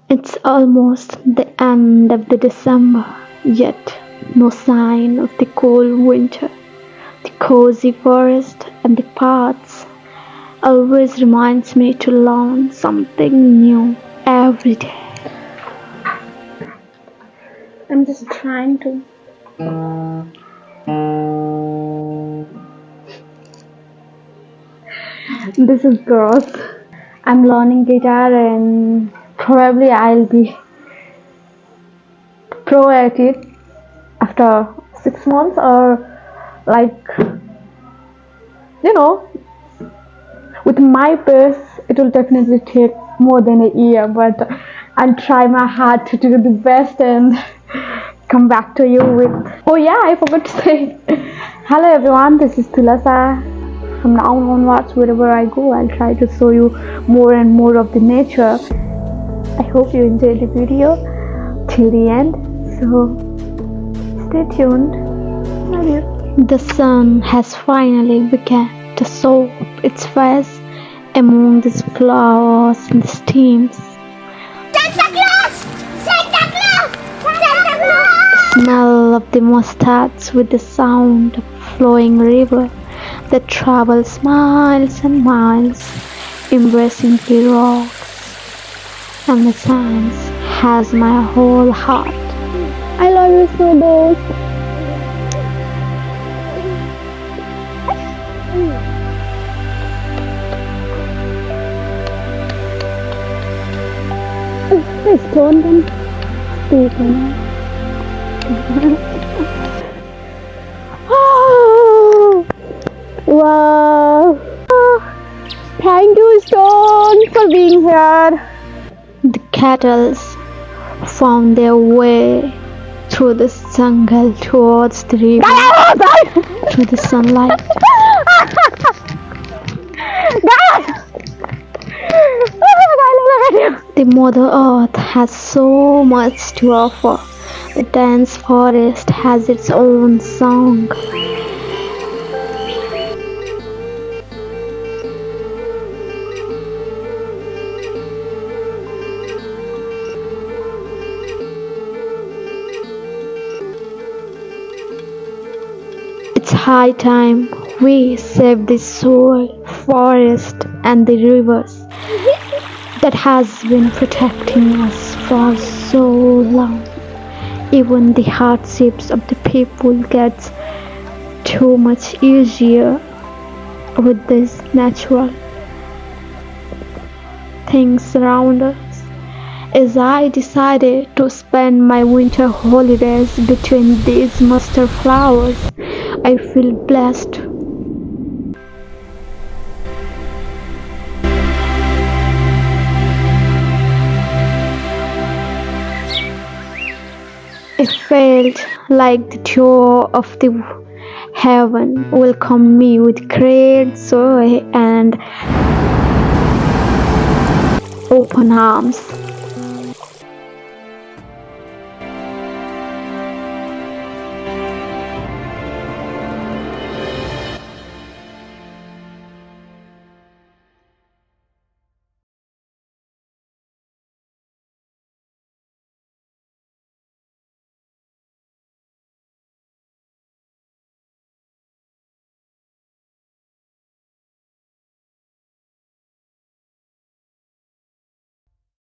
It's almost the end of the December, yet no sign of the cold winter. The cozy forest and the paths always reminds me to learn something new every day. I'm just trying to. This is gross. I'm learning guitar and probably I'll be pro at it after 6 months or like with my pace it will definitely take more than a year, but I'll try my hard to do the best and come back to you with. Oh yeah, I forgot to say. Hello everyone, this is Tulasa. From now onwards, wherever I go, I'll try to show you more and more of the nature. I hope you enjoyed the video till the end, so stay tuned. Love you. The sun has finally begun to show its face among these flowers and the steams. Santa Claus! Santa Claus! Santa Claus! The smell of the mustards with the sound of flowing river that travels miles and miles, embracing the rocks and the sands, has my whole heart. I love you so much. Please don't speak now. Oh, wow. Thank you, Stone, for being here. The cattle found their way through the jungle towards the river, through the sunlight. The Mother Earth has so much to offer. The dense forest has its own song. It's high time we save the soil, forest and the rivers that has been protecting us for so long. Even the hardships of the people gets too much easier with these natural things around us. As I decided to spend my winter holidays between these mustard flowers, I feel blessed. It felt like the door of the heaven welcomed me with great joy and open arms.